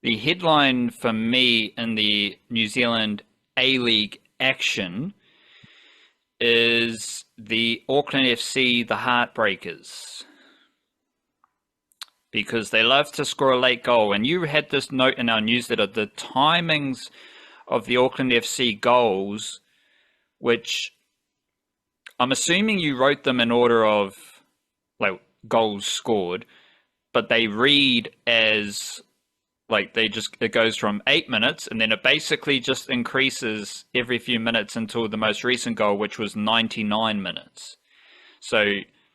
The headline for me in the New Zealand A-League action is the Auckland FC, the Heartbreakers, because they love to score a late goal. And you had this note in our newsletter, the timings of the Auckland FC goals, which I'm assuming you wrote them in order of like goals scored, but they read as like it goes from 8 minutes and then it basically just increases every few minutes until the most recent goal, which was 99 minutes. So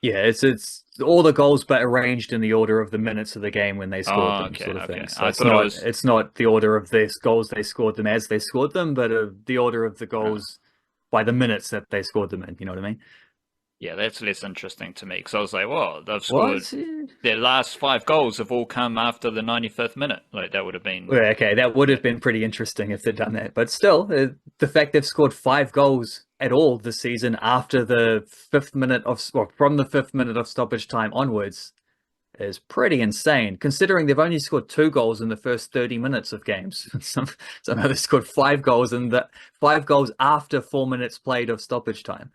Yeah, it's all the goals, but arranged in the order of the minutes of the game when they scored them, okay, sort of okay. thing. So I thought it was it's not the order of the goals they scored them as they scored them, but the order of the uh, goals by the minutes that they scored them in. You know what I mean? yeah, that's less interesting to me because I was like, well, they've scored What? their last five goals have all come after the 95th minute. Like that would have been, Yeah, okay, that would yeah, have been pretty interesting if they'd done that. But still, the fact they've scored 5 goals at all this season after the fifth minute of, or from the fifth minute of stoppage time onwards is pretty insane, considering they've only scored 2 goals in the first 30 minutes of games. Somehow they scored 5 goals in the 5 goals after 4 minutes played of stoppage time.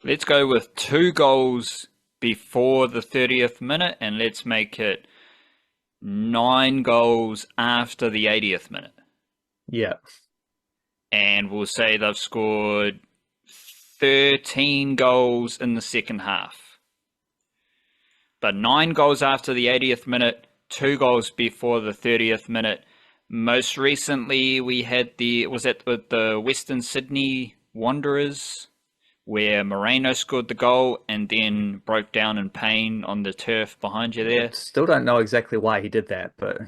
let's go with two goals before the 30th minute and let's make it nine goals after the 80th minute. Yeah. And we'll say they've scored 13 goals in the second half. But nine goals after the 80th minute, two goals before the 30th minute. Most recently, we had was that with the Western Sydney Wanderers, where Moreno scored the goal and then broke down in pain on the turf behind you there. Still don't know exactly why he did that, but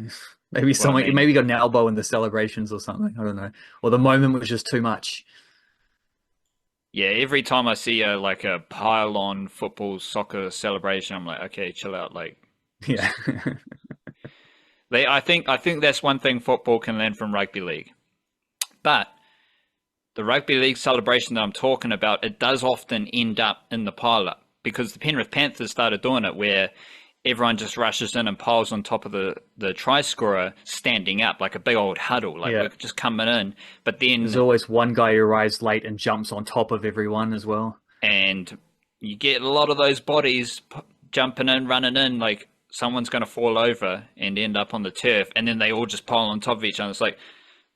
Well, I mean, maybe he got an elbow in the celebrations or something. I don't know. Or the moment was just too much. yeah, every time I see a pile-on football soccer celebration, I'm like, okay, chill out. Like, Yeah. I think that's one thing football can learn from rugby league. But the rugby league celebration that I'm talking about, it does often end up in the pile-up because the Penrith Panthers started doing it where everyone just rushes in and piles on top of the try scorer standing up like a big old huddle, like Yeah. we're just coming in. But There's then, always one guy who arrives late and jumps on top of everyone as well. and you get a lot of those bodies jumping in, running in, like someone's going to fall over and end up on the turf, and then they all just pile on top of each other. It's like,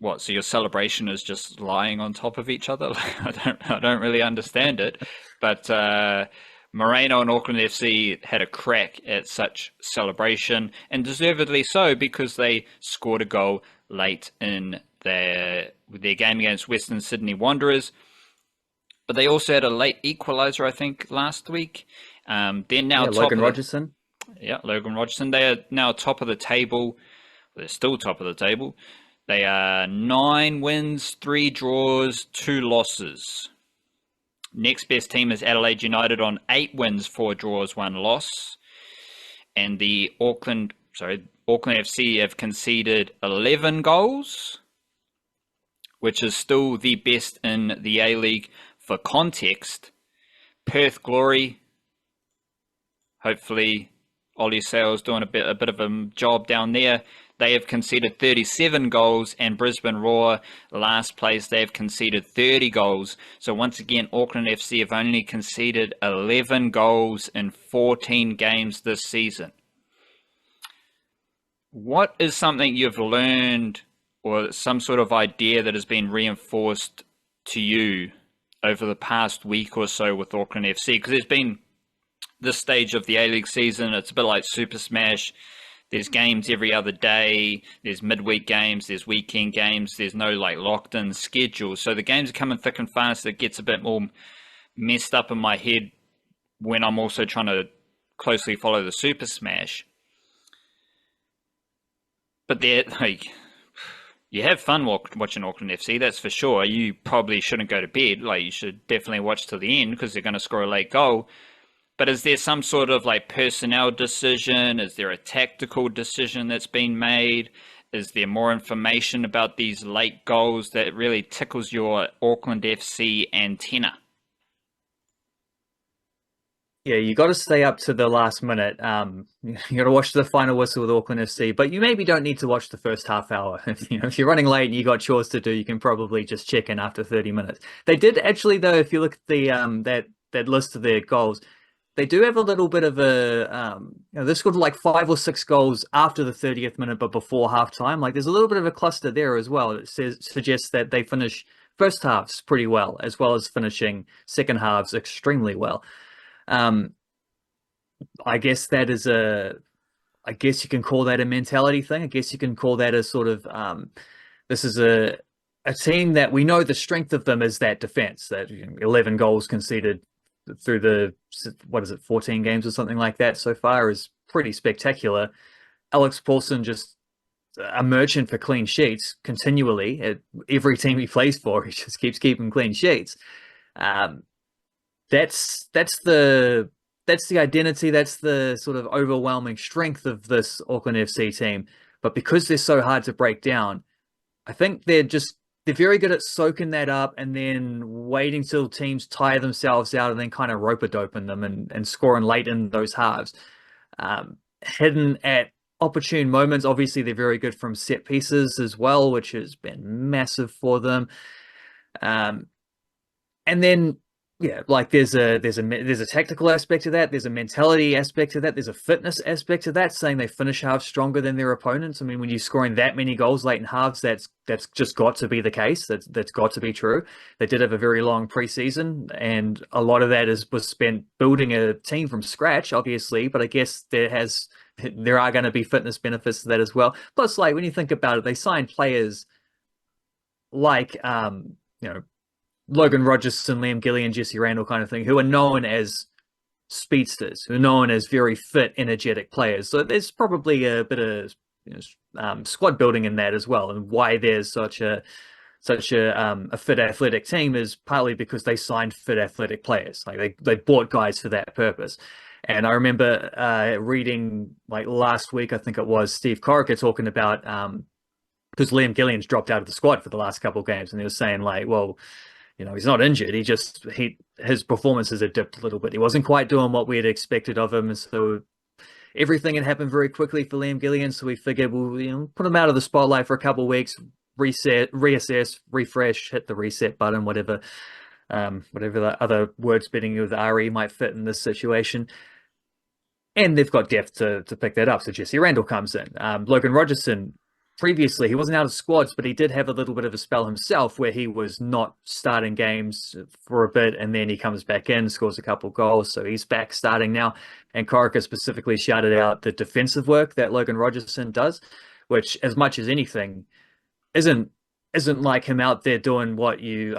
what? So your celebration is just lying on top of each other? Like, I don't really understand it. But Moreno and Auckland FC had a crack at such celebration, and deservedly so because they scored a goal late in their game against Western Sydney Wanderers. But they also had a late equaliser, I think, last week. They're now Yeah, top Logan of the Rogerson. yeah, Logan Rogerson. They are now top of the table. They're still top of the table. They are 9 wins, 3 draws, 2 losses. Next best team is Adelaide United on 8 wins, 4 draws, 1 loss. And Auckland FC have conceded 11 goals, which is still the best in the A-League. For context, Perth Glory, hopefully Ollie Sale's doing a bit of a job down there. They have conceded 37 goals, and Brisbane Roar, last place, they have conceded 30 goals. So once again, Auckland FC have only conceded 11 goals in 14 games this season. What is something you've learned or some sort of idea that has been reinforced to you over the past week or so with Auckland FC? Because there's been this stage of the A-League season, it's a bit like Super Smash. There's games every other day. There's midweek games. There's weekend games. There's no like locked in schedule. So the games are coming thick and fast. It gets a bit more messed up in my head when I'm also trying to closely follow the Super Smash. But they're like, you have fun watching Auckland FC, that's for sure. You probably shouldn't go to bed. Like you should definitely watch to the end because they're going to score a late goal. But is there some sort of like personnel decision? Is there a tactical decision that's been made? Is there more information about these late goals that really tickles your Auckland FC antenna? Yeah, you got to stay up to the last minute. You got to watch the final whistle with Auckland FC, but you maybe don't need to watch the first half hour. If you're running late and you got chores to do, you can probably just check in after 30 minutes. They did actually, though, if you look at the that list of their goals, they do have a little bit of a they scored like 5 or 6 goals after the 30th minute, but before halftime. Like there's a little bit of a cluster there as well. It suggests that they finish first halves pretty well as finishing second halves extremely well. Um, I guess that is I guess you can call that a mentality thing. I guess you can call that a sort of, this is a team that we know the strength of them is that defense, that 11 goals conceded through the, what is it, 14 games or something like that so far is pretty spectacular. Alex Paulsen just a merchant for clean sheets continually at every team he plays for. He just keeps keeping clean sheets. That's the identity. That's the sort of overwhelming strength of this Auckland FC team. But because they're so hard to break down, I think they're very good at soaking that up and then waiting till teams tire themselves out and then kind of rope-a-doping them and scoring late in those halves. Hidden at opportune moments. Obviously, they're very good from set pieces as well, which has been massive for them. And then, yeah, like there's a tactical aspect to that. There's a mentality aspect to that. There's a fitness aspect to that, saying they finish halves stronger than their opponents. I mean, when you're scoring that many goals late in halves, that's just got to be the case. That's got to be true. They did have a very long preseason, and a lot of that was spent building a team from scratch, obviously. But I guess there are going to be fitness benefits to that as well. Plus, like when you think about it, they signed players like Logan Rogerson, Liam Gillian, Jesse Randall kind of thing, who are known as speedsters, who are known as very fit, energetic players. So there's probably a bit of squad building in that as well, and why there's such a fit athletic team is partly because they signed fit athletic players. Like they bought guys for that purpose. And I remember reading like last week, I think it was, Steve Corica talking about because Liam Gillian's dropped out of the squad for the last couple of games, and he was saying like, well, he's not injured. His performances had dipped a little bit. He wasn't quite doing what we had expected of him. So everything had happened very quickly for Liam Gillian. So we figured we'll, put him out of the spotlight for a couple of weeks, reassess, refresh, hit the reset button, whatever the other word spelling with RE might fit in this situation. And they've got depth to pick that up. So Jesse Randall comes in. Logan Rogerson, previously, he wasn't out of squads, but he did have a little bit of a spell himself where he was not starting games for a bit, and then he comes back in, scores a couple goals, so he's back starting now. And Corica specifically shouted out the defensive work that Logan Rogerson does, which, as much as anything, isn't like him out there doing what you,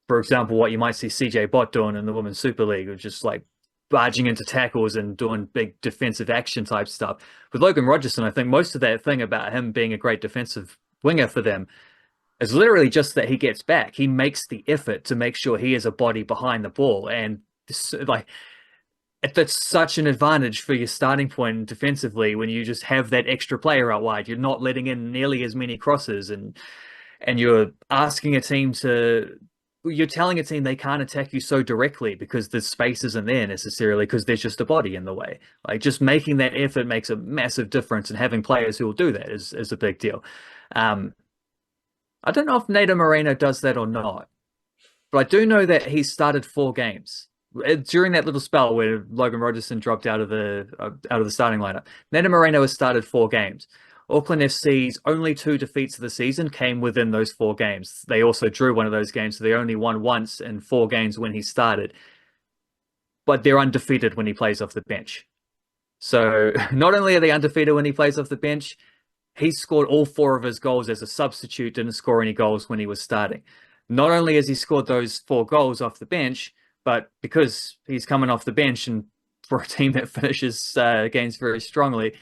for example, what you might see CJ Bott doing in the Women's Super League, which is like barging into tackles and doing big defensive action type stuff. With Logan Rogerson, I think most of that thing about him being a great defensive winger for them is literally just that he gets back. He makes the effort to make sure he is a body behind the ball. And like, that's such an advantage for your starting point defensively when you just have that extra player out wide. You're not letting in nearly as many crosses, and you're asking a team you're telling a team they can't attack you so directly because the space isn't there necessarily because there's just a body in the way. Like just making that effort makes a massive difference, and having players who will do that is a big deal. I don't know if Nato Moreno does that or not, but I do know that he started 4 games during that little spell where Logan Rogerson dropped out of the starting lineup. Nato Moreno has started 4 games. Auckland FC's only 2 defeats of the season came within those 4 games. They also drew one of those games, so they only won once in 4 games when he started. But they're undefeated when he plays off the bench. So not only are they undefeated when he plays off the bench, he scored all 4 of his goals as a substitute, didn't score any goals when he was starting. Not only has he scored those 4 goals off the bench, but because he's coming off the bench and for a team that finishes games very strongly,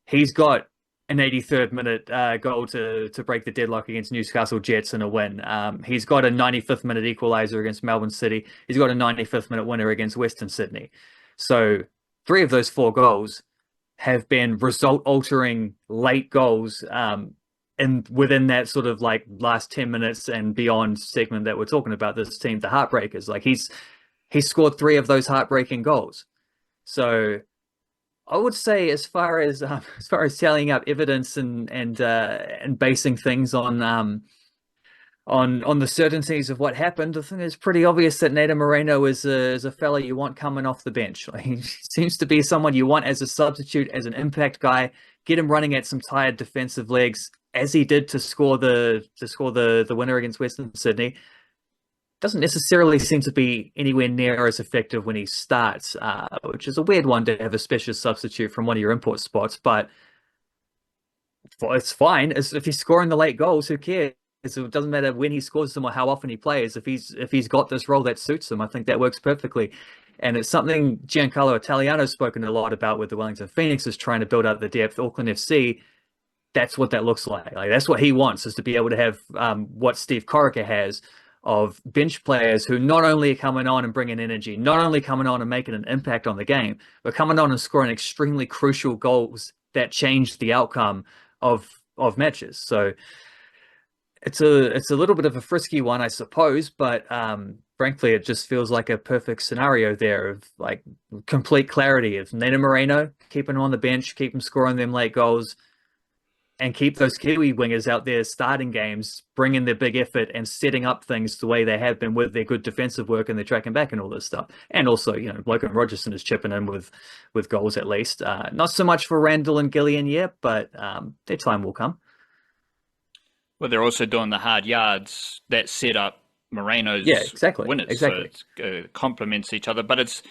he's got an 83rd minute goal to break the deadlock against Newcastle Jets in a win. He's got a 95th minute equaliser against Melbourne City. He's got a 95th minute winner against Western Sydney. So 3 of those 4 goals have been result-altering late goals and within that sort of like last 10 minutes and beyond segment that we're talking about, this team, the Heartbreakers. Like he's he scored 3 of those heartbreaking goals. So I would say, as far as tallying up evidence and basing things on the certainties of what happened, I think it's pretty obvious that Nato Moreno is a fella you want coming off the bench. Like, he seems to be someone you want as a substitute, as an impact guy. Get him running at some tired defensive legs, as he did to score the winner against Western Sydney. Doesn't necessarily seem to be anywhere near as effective when he starts, which is a weird one to have a special substitute from one of your import spots. But it's fine. If he's scoring the late goals, who cares? So it doesn't matter when he scores them or how often he plays. If he's got this role that suits him, I think that works perfectly. And it's something Giancarlo Italiano's spoken a lot about with the Wellington Phoenix, is trying to build out the depth. Auckland FC, that's what that looks like. Like, that's what he wants, is to be able to have what Steve Corica has, of bench players who not only are coming on and bringing energy, not only coming on and making an impact on the game, but coming on and scoring extremely crucial goals that change the outcome of matches. So it's a little bit of a frisky one, I suppose, but frankly, it just feels like a perfect scenario there of like complete clarity of Nato Moreno, keeping him on the bench, keep him scoring them late goals, and keep those Kiwi wingers out there starting games, bringing their big effort and setting up things the way they have been with their good defensive work and their tracking back and all this stuff. And also, Logan Rogerson is chipping in with goals at least. Not so much for Randall and Gillian yet, but their time will come. Well, they're also doing the hard yards that set up Moreno's winners. Exactly. So it complements each other, but it's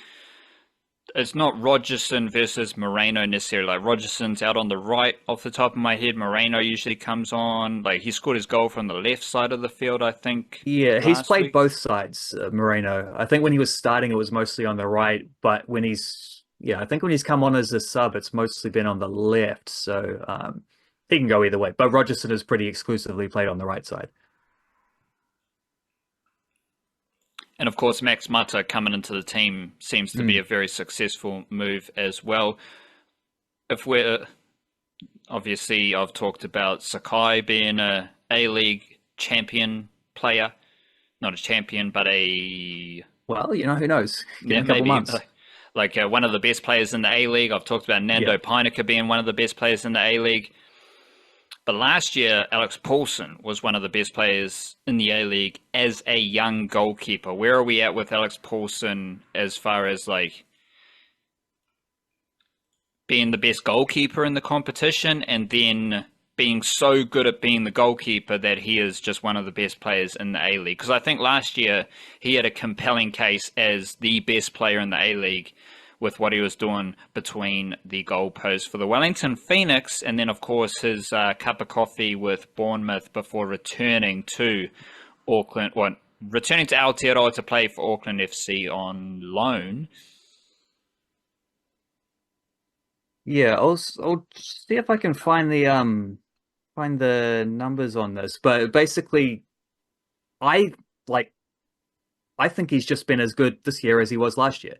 not Rogerson versus Moreno necessarily. Like, Rogerson's out on the right off the top of my head. Moreno usually comes on. Like, he scored his goal from the left side of the field, I think. Yeah, he's played both sides, Moreno. I think when he was starting, it was mostly on the right, but I think when he's come on as a sub, it's mostly been on the left. So he can go either way. But Rogerson has pretty exclusively played on the right side. And of course, Max Mata coming into the team seems to be a very successful move as well. Obviously, I've talked about Sakai being a A-League champion player. Not a champion, but well, who knows? Yeah, a couple months. Like one of the best players in the A-League. I've talked about Nando Peinecker being one of the best players in the A-League. But last year, Alex Paulsen was one of the best players in the A-League as a young goalkeeper. Where are we at with Alex Paulsen as far as like being the best goalkeeper in the competition, and then being so good at being the goalkeeper that he is just one of the best players in the A-League? Because I think last year he had a compelling case as the best player in the A-League, with what he was doing between the goalposts for the Wellington Phoenix, and then of course his cup of coffee with Bournemouth before returning to returning to Aotearoa to play for Auckland FC on loan. Yeah, I'll see if I can find the numbers on this, but basically, I think he's just been as good this year as he was last year.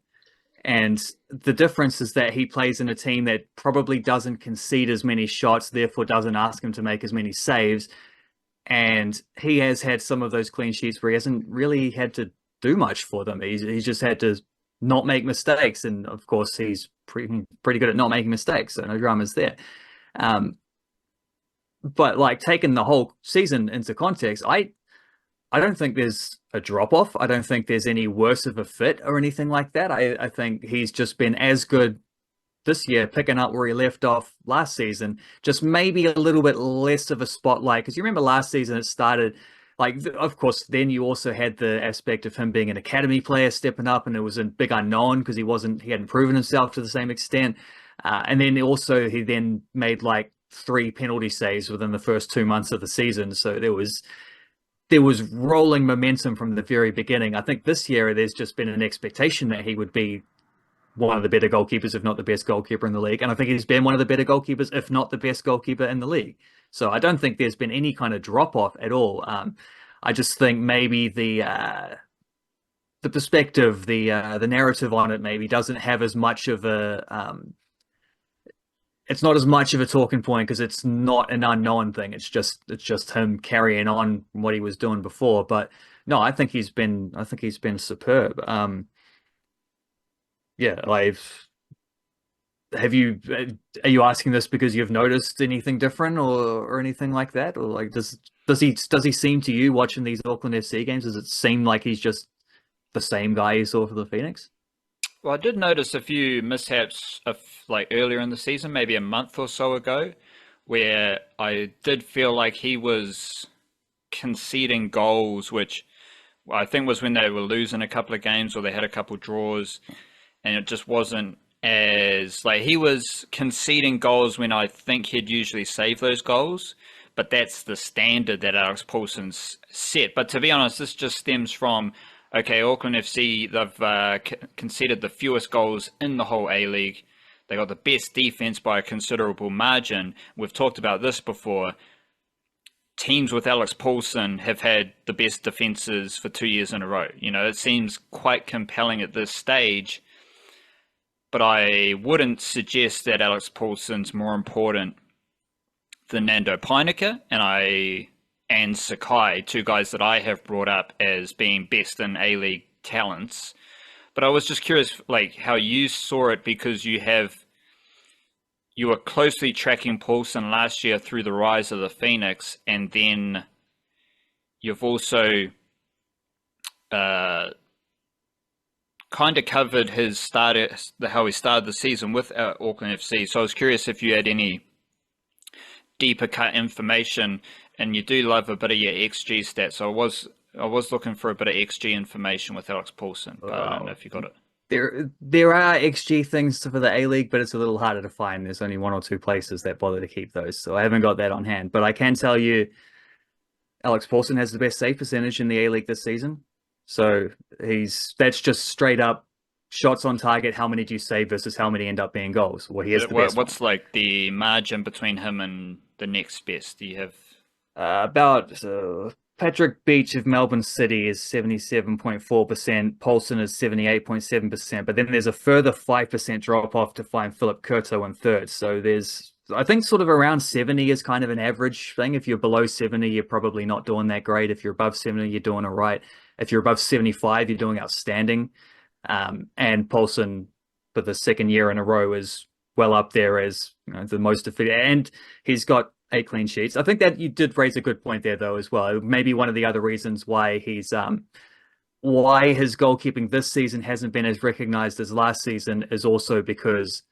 And the difference is that he plays in a team that probably doesn't concede as many shots, therefore doesn't ask him to make as many saves. And he has had some of those clean sheets where he hasn't really had to do much for them. He's just had to not make mistakes. And of course, he's pretty good at not making mistakes, so no dramas there. But like, taking the whole season into context, I don't think there's a drop-off. I don't think there's any worse of a fit or anything like that. I think he's just been as good this year, picking up where he left off last season, just maybe a little bit less of a spotlight. Because you remember last season it started, like, of course, then you also had the aspect of him being an academy player stepping up, and it was a big unknown because he hadn't proven himself to the same extent. And then also he then made like 3 penalty saves within the first 2 months of the season. So there was rolling momentum from the very beginning. I think this year there's just been an expectation that he would be one of the better goalkeepers, if not the best goalkeeper in the league. And I think he's been one of the better goalkeepers, if not the best goalkeeper in the league. So I don't think there's been any kind of drop-off at all. I just think maybe the perspective, the narrative on it maybe doesn't have as much of a... it's not as much of a talking point because it's not an unknown thing. It's just him carrying on what he was doing before. But no, I think he's been superb. Yeah, like have you are you asking this because you've noticed anything different or anything like that? Or like does he seem to you watching these Auckland FC games, does it seem like he's just the same guy you saw for the Phoenix? Well, I did notice a few mishaps of like earlier in the season, maybe a month or so ago, where I did feel like he was conceding goals, which I think was when they were losing a couple of games or they had a couple draws, and it just wasn't as like he was conceding goals when I think he'd usually save those goals, but that's the standard that Alex Paulsen's set. But to be honest, this just stems from okay, Auckland FC, they've conceded the fewest goals in the whole A-League. They got the best defense by a considerable margin. We've talked about this before. Teams with Alex Paulsen have had the best defenses for 2 years in a row. You know, it seems quite compelling at this stage, but I wouldn't suggest that Alex Paulsen's more important than Nando Peineke and Sakai, two guys that I have brought up as being best in A-League talents. But I was just curious, like how you saw it, because you were closely tracking Paulsen last year through the rise of the Phoenix, and then you've also kind of covered how he started the season with Auckland FC. So I was curious if you had any deeper cut information, and you do love a bit of your XG stats. So I was looking for a bit of XG information with Alex Paulsen, but I don't know if you got it. There are XG things for the A-League, but it's a little harder to find. There's only one or two places that bother to keep those, so I haven't got that on hand. But I can tell you, Alex Paulsen has the best save percentage in the A-League this season. So that's just straight up shots on target. How many do you save versus how many end up being goals? Well, he has the best What's one. like the margin between him and the next best? Do you have? About Patrick Beach of Melbourne City is 77.4%. Paulsen is 78.7%. But then there's a further 5% drop off to find Philip Curto in third. So there's, I think, sort of around 70 is kind of an average thing. If you're below 70, you're probably not doing that great. If you're above 70, you're doing all right. If you're above 75, you're doing outstanding. And Paulsen, for the second year in a row, is well up there as, you know, the most efficient. And he's got 8 clean sheets. I think that you did raise a good point there, though, as well. Maybe one of the other reasons why why his goalkeeping this season hasn't been as recognized as last season is also because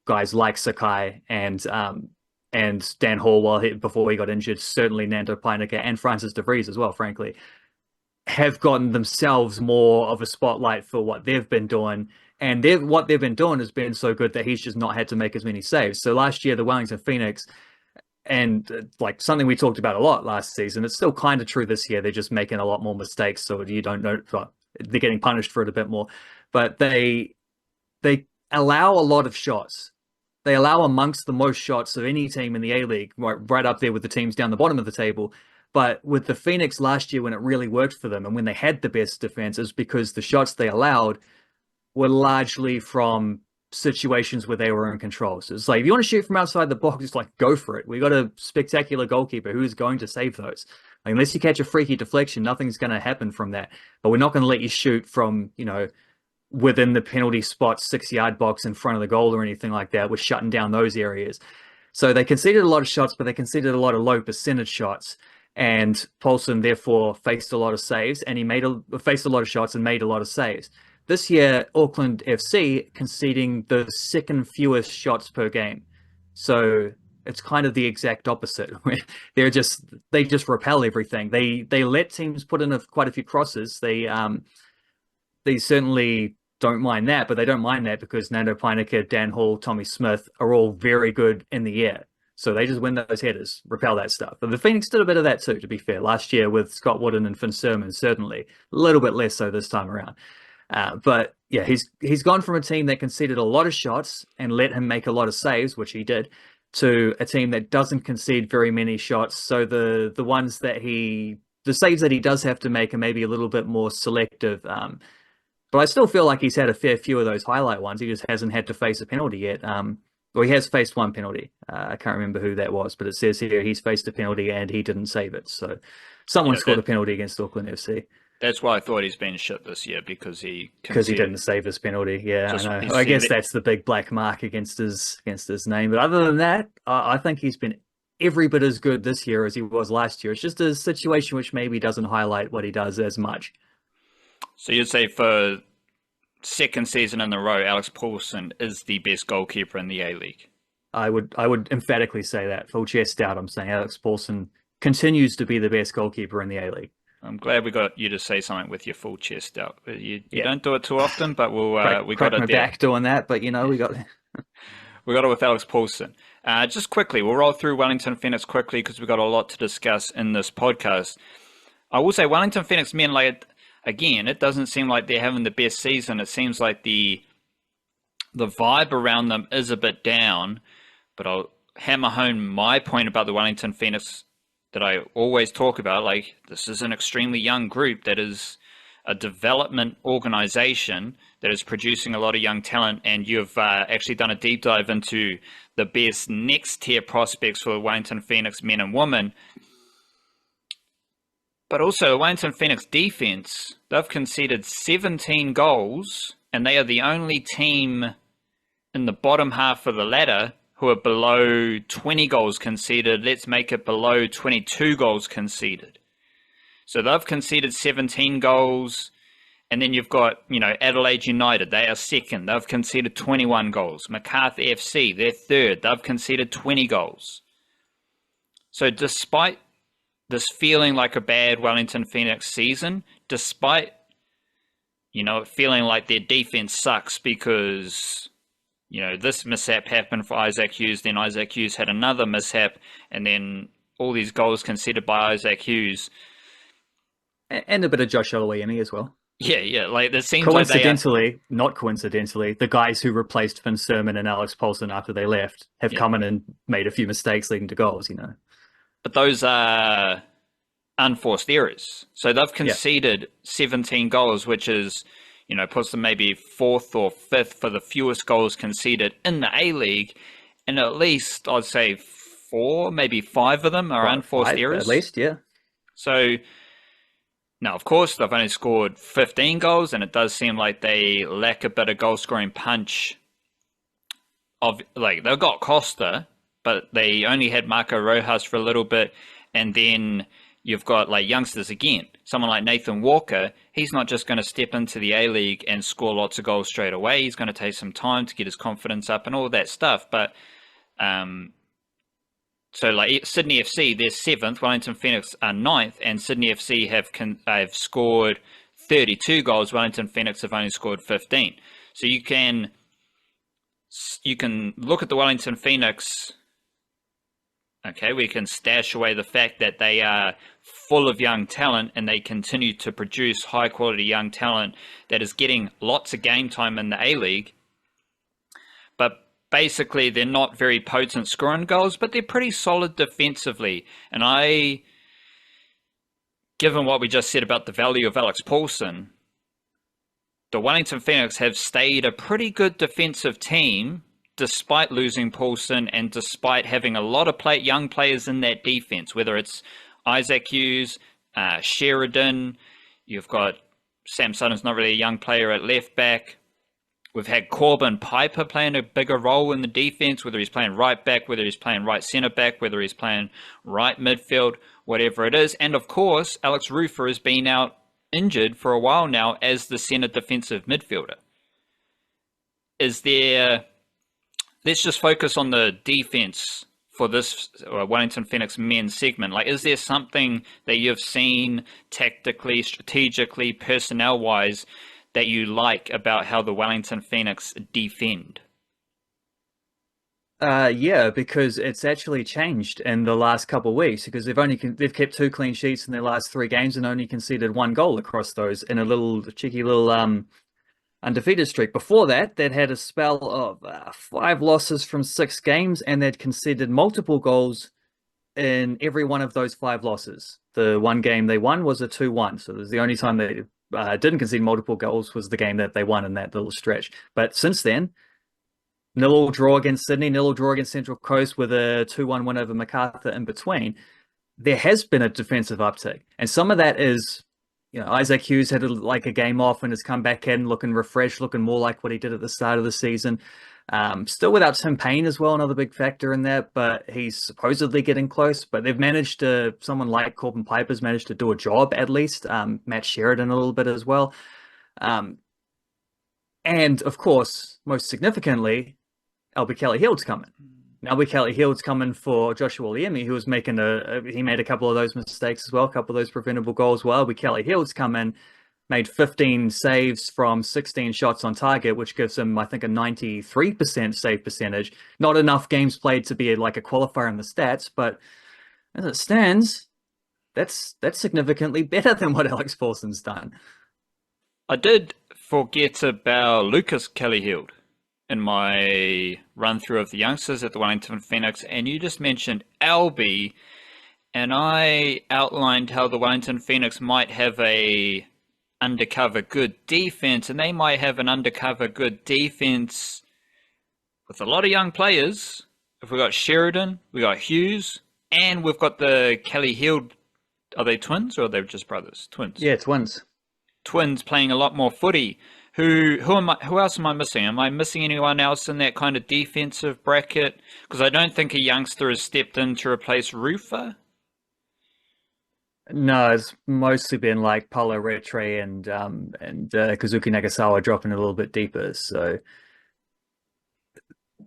guys like Sakai and Dan Hall, before he got injured, certainly Nando Peineke and Francis de Vries as well, frankly, have gotten themselves more of a spotlight for what they've been doing. And what they've been doing has been so good that he's just not had to make as many saves. So last year, the Wellington Phoenix, and like something we talked about a lot last season, it's still kind of true this year. They're just making a lot more mistakes, so you don't know. Well, they're getting punished for it a bit more, but they allow a lot of shots. They allow amongst the most shots of any team in the A-League, right up there with the teams down the bottom of the table. But with the Phoenix last year, when it really worked for them and when they had the best defense, is because the shots they allowed were largely from situations where they were in control. So it's like, if you want to shoot from outside the box, it's like, go for it. We got a spectacular goalkeeper who's going to save those. Like, unless you catch a freaky deflection, nothing's going to happen from that. But we're not going to let you shoot from, you know, within the penalty spot, 6-yard box in front of the goal or anything like that. We're shutting down those areas. So they conceded a lot of shots, but they conceded a lot of low percentage shots. And Paulsen therefore faced a lot of saves, and faced a lot of shots and made a lot of saves. This year, Auckland FC conceding the second fewest shots per game. So it's kind of the exact opposite. They just repel everything. They let teams put in quite a few crosses. They certainly don't mind that, but they don't mind that because Nando Peineke, Dan Hall, Tommy Smith are all very good in the air. So they just win those headers, repel that stuff. But the Phoenix did a bit of that too, to be fair. Last year with Scott Wooden and Finn Sermon, certainly. A little bit less so this time around. But yeah, he's gone from a team that conceded a lot of shots and let him make a lot of saves, which he did, to a team that doesn't concede very many shots. So the saves that he does have to make are maybe a little bit more selective. But I still feel like he's had a fair few of those highlight ones. He just hasn't had to face a penalty yet. Well, he has faced one penalty. I can't remember who that was, but it says here he's faced a penalty and he didn't save it. So someone Yeah, scored a penalty against Auckland FC. That's why I thought he's been shit this year, because he Because he conceded. didn't save his penalty. Yeah, Just I you know. I see guess that. that's the big black mark against his name. But other than that, I think he's been every bit as good this year as he was last year. It's just a situation which maybe doesn't highlight what he does as much. So you'd say for second season in a row, Alex Paulsen is the best goalkeeper in the A-League. I would emphatically say that. Full chest out, I'm saying Alex Paulsen continues to be the best goalkeeper in the A-League. I'm glad we got you to say something with your full chest out. You Yeah, don't do it too often, but we got crack my it there. back doing that, but We got it with Alex Paulsen. Just quickly, we'll roll through Wellington Phoenix quickly because we've got a lot to discuss in this podcast. I will say Wellington Phoenix Men, like, again, it doesn't seem like they're having the best season. It seems like the vibe around them is a bit down, but I'll hammer home my point about the Wellington Phoenix that I always talk about. Like, this is an extremely young group that is a development organization that is producing a lot of young talent, and you've actually done a deep dive into the best next tier prospects for the Wellington Phoenix men and women. But also, the Wellington Phoenix defense, they've conceded 17 goals, and they are the only team in the bottom half of the ladder who are below 20 goals conceded. Let's make it below 22 goals conceded. So they've conceded 17 goals. And then you've got, Adelaide United. They are second. They've conceded 21 goals. Macarthur FC, they're third. They've conceded 20 goals. So despite this feeling like a bad Wellington Phoenix season, despite, feeling like their defense sucks because this mishap happened for Isaac Hughes, then Isaac Hughes had another mishap, and then all these goals conceded by Isaac Hughes. And a bit of Josh Oluwayemi as well. Yeah, like it seems coincidentally, not coincidentally, the guys who replaced Finn Sermon and Alex Paulsen after they left have come in and made a few mistakes leading to goals, But those are unforced errors. So they've conceded 17 goals, which is puts them maybe fourth or fifth for the fewest goals conceded in the A-League, and at least I'd say 4, maybe 5 of them are unforced errors. At least, yeah. So now, of course, they've only scored 15 goals, and it does seem like they lack a bit of goal-scoring punch. They've got Costa, but they only had Marco Rojas for a little bit, and then you've got youngsters again. Someone like Nathan Walker, he's not just going to step into the A-League and score lots of goals straight away. He's going to take some time to get his confidence up and all that stuff. But so Sydney FC, they're 7th, Wellington Phoenix are 9th, and Sydney FC have scored 32 goals. Wellington Phoenix have only scored 15. So you can look at the Wellington Phoenix. Okay, we can stash away the fact that they are full of young talent and they continue to produce high quality young talent that is getting lots of game time in the A-League. But basically, they're not very potent scoring goals, but they're pretty solid defensively. And given what we just said about the value of Alex Paulsen, the Wellington Phoenix have stayed a pretty good defensive team despite losing Paulsen and despite having a lot of young players in that defense, whether it's Isaac Hughes, Sheridan, you've got Sam Sutton's not really a young player at left back. We've had Corbin Piper playing a bigger role in the defense, whether he's playing right back, whether he's playing right centre back, whether he's playing right midfield, whatever it is. And of course, Alex Rufer has been out injured for a while now as the centre defensive midfielder. Let's just focus on the defense for this Wellington Phoenix men's segment. Is there something that you've seen tactically, strategically, personnel-wise that you like about how the Wellington Phoenix defend? Yeah, because it's actually changed in the last couple of weeks because they've kept 2 clean sheets in their last 3 games and only conceded 1 goal across those in a cheeky little undefeated streak. Before that, they'd had a spell of 5 losses from 6 games, and they'd conceded multiple goals in every one of those 5 losses. The one game they won was a 2-1, so it was the only time they didn't concede multiple goals was the game that they won in that little stretch. But since then, 0-0 draw against Sydney, 0-0 draw against Central Coast with a 2-1 win over Macarthur in between. There has been a defensive uptick, and some of that is Isaac Hughes had a game off and has come back in looking refreshed, looking more like what he did at the start of the season. Still without Tim Payne as well, another big factor in that, but he's supposedly getting close. But they've managed to, someone like Corbin Piper's managed to do a job at least. Matt Sheridan a little bit as well. And of course, most significantly, Albie Kelly-Hield's coming. Now, Albie Kelly-Hield's coming for Joshua Liemi, who was making he made a couple of those mistakes as well, a couple of those preventable goals. Well, Albie Kelly-Hield's come in, made 15 saves from 16 shots on target, which gives him, I think, a 93% save percentage. Not enough games played to be like a qualifier in the stats, but as it stands, that's significantly better than what Alex Paulsen's done. I did forget about Lucas Kelly-Hield in my run through of the youngsters at the Wellington Phoenix, and you just mentioned Albie, and I outlined how the Wellington Phoenix might have a undercover good defense, and they might have an undercover good defense with a lot of young players. If we got Sheridan, we got Hughes, and we've got the Kelly-Hield. Are they twins or are they just brothers? Twins. Yeah, twins. Twins playing a lot more footy. Who else am I missing? Am I missing anyone else in that kind of defensive bracket? Because I don't think a youngster has stepped in to replace Rufa. No, it's mostly been like Paulo Retre and Kazuki Nagasawa dropping a little bit deeper. So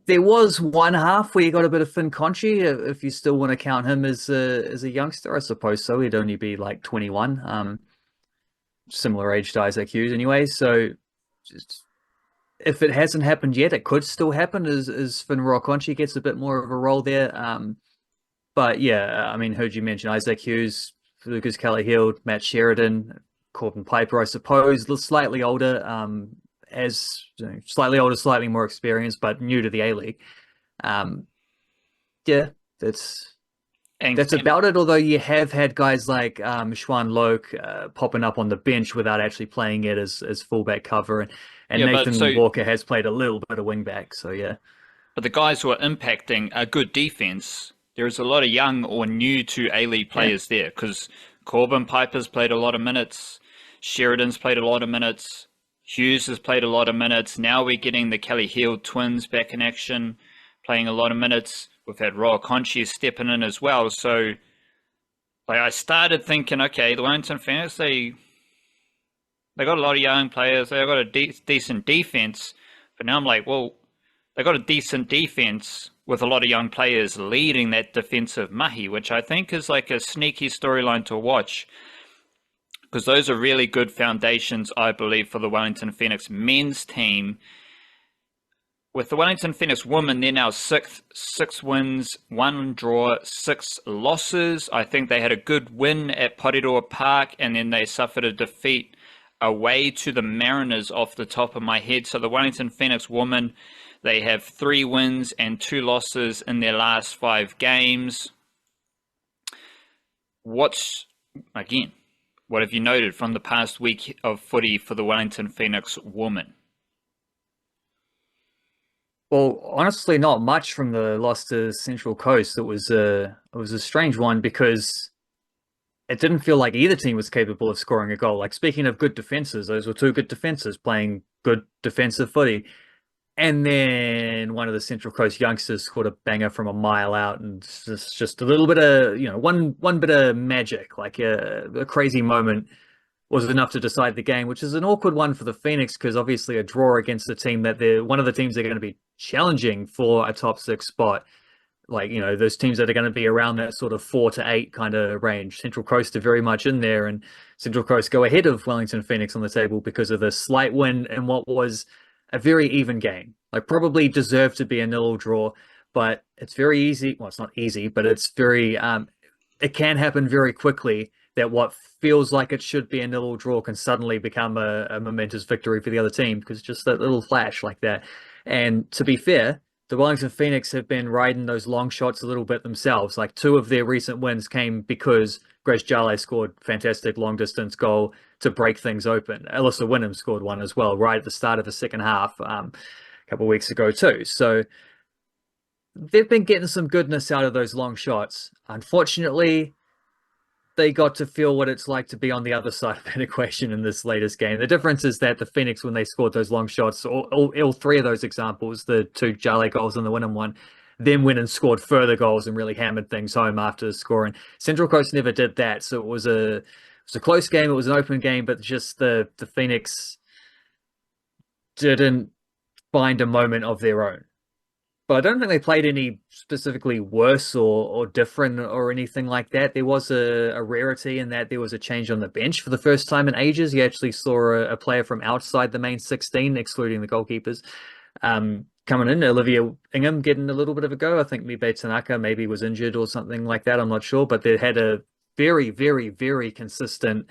there was one half where you got a bit of Finn Conchi, if you still want to count him as a youngster, I suppose so. He'd only be like 21. Similar age to Isaac Hughes anyway. So just, if it hasn't happened yet, it could still happen as Finn Conchi gets a bit more of a role there. But yeah, I mean, heard you mention Isaac Hughes, Lucas Kelly-Hield, Matt Sheridan, Corbin Piper, I suppose, slightly older, slightly older, slightly more experienced, but new to the A-League. Yeah, that's about it. Although you have had guys like Schwan Loke popping up on the bench without actually playing it as fullback cover, and Nathan Walker has played a little bit of wingback. So yeah, but the guys who are impacting a good defense, there's a lot of young or new to A-League players there, because Corbin Piper's played a lot of minutes, Sheridan's played a lot of minutes, Hughes has played a lot of minutes. Now we're getting the Kelly-Hield twins back in action, playing a lot of minutes. We've had Roa Conchi stepping in as well. So like, I started thinking, okay, the Wellington Phoenix, they got a lot of young players. They've got a decent defense. But now I'm like, well, they got a decent defense with a lot of young players leading that defensive mahi, which I think is like a sneaky storyline to watch, because those are really good foundations, I believe, for the Wellington Phoenix men's team. With the Wellington Phoenix Women, they're now six wins, 1 draw, 6 losses. I think they had a good win at Porirua Park, and then they suffered a defeat away to the Mariners off the top of my head. So the Wellington Phoenix Women, they have 3 wins and 2 losses in their last 5 games. What have you noted from the past week of footy for the Wellington Phoenix Women? Well, honestly, not much from the loss to Central Coast. It was a strange one because it didn't feel like either team was capable of scoring a goal. Like, speaking of good defenses, those were 2 good defenses playing good defensive footy. And then one of the Central Coast youngsters scored a banger from a mile out, and just a little bit of, one bit of magic, like a crazy moment was enough to decide the game, which is an awkward one for the Phoenix, because obviously a draw against the team that one of the teams they're going to be challenging for a top 6 spot. Like, those teams that are going to be around that sort of 4 to 8 kind of range. Central Coast are very much in there, and Central Coast go ahead of Wellington Phoenix on the table because of the slight win in what was a very even game. Like, probably deserved to be a 0-0 draw, but it's very easy. Well, it's not easy, but it's very, it can happen very quickly that what feels like it should be a 0-0 draw can suddenly become a momentous victory for the other team, because just that little flash like that. And to be fair, the Wellington Phoenix have been riding those long shots a little bit themselves. Like, 2 of their recent wins came because Grace Jale scored fantastic long distance goal to break things open. Alyssa Wynnum scored one as well right at the start of the second half a couple of weeks ago too. So they've been getting some goodness out of those long shots. Unfortunately, they got to feel what it's like to be on the other side of that equation in this latest game. The difference is that the Phoenix, when they scored those long shots, all three of those examples, the two Jale goals and the winning one, then went and scored further goals and really hammered things home after scoring. Central Coast never did that, so it was a close game. It was an open game, but just the Phoenix didn't find a moment of their own. But I don't think they played any specifically worse or different or anything like that. There was a rarity in that there was a change on the bench for the first time in ages. You actually saw a player from outside the main 16, excluding the goalkeepers, coming in. Olivia Ingham getting a little bit of a go. I think Mibe Tanaka maybe was injured or something like that. I'm not sure. But they had a very, very, very consistent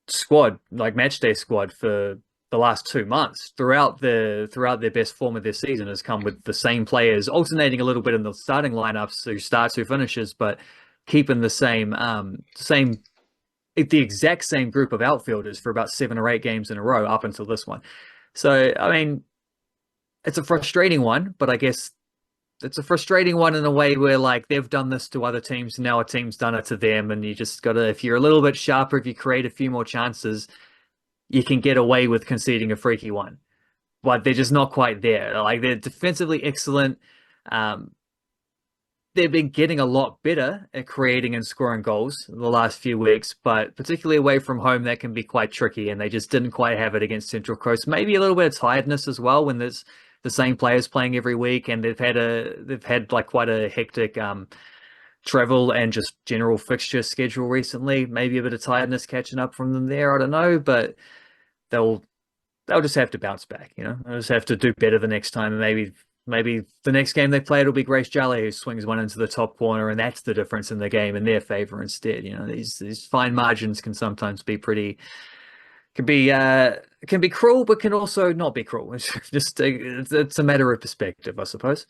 squad, like match day squad for the last 2 months throughout their best form of their season has come with the same players, alternating a little bit in the starting lineups, who starts, who finishes, but keeping the exact same group of outfielders for about 7 or 8 games in a row up until this one. So, I mean, it's a frustrating one, but I guess it's a frustrating one in a way where, like, they've done this to other teams, now a team's done it to them, and you just gotta, if you're a little bit sharper, if you create a few more chances, you can get away with conceding a freaky one. But they're just not quite there. Like, they're defensively excellent. They've been getting a lot better at creating and scoring goals in the last few weeks, but particularly away from home, that can be quite tricky, and they just didn't quite have it against Central Coast. Maybe a little bit of tiredness as well when there's the same players playing every week, and they've had like quite a hectic travel and just general fixture schedule recently. Maybe a bit of tiredness catching up from them there. I don't know, but they'll just have to bounce back, you know. They'll just have to do better the next time. And maybe the next game they play, it'll be Grace Jale who swings one into the top corner, and that's the difference in the game in their favor instead. You know, these fine margins can sometimes be can be cruel, but can also not be cruel. It's just it's a matter of perspective, I suppose.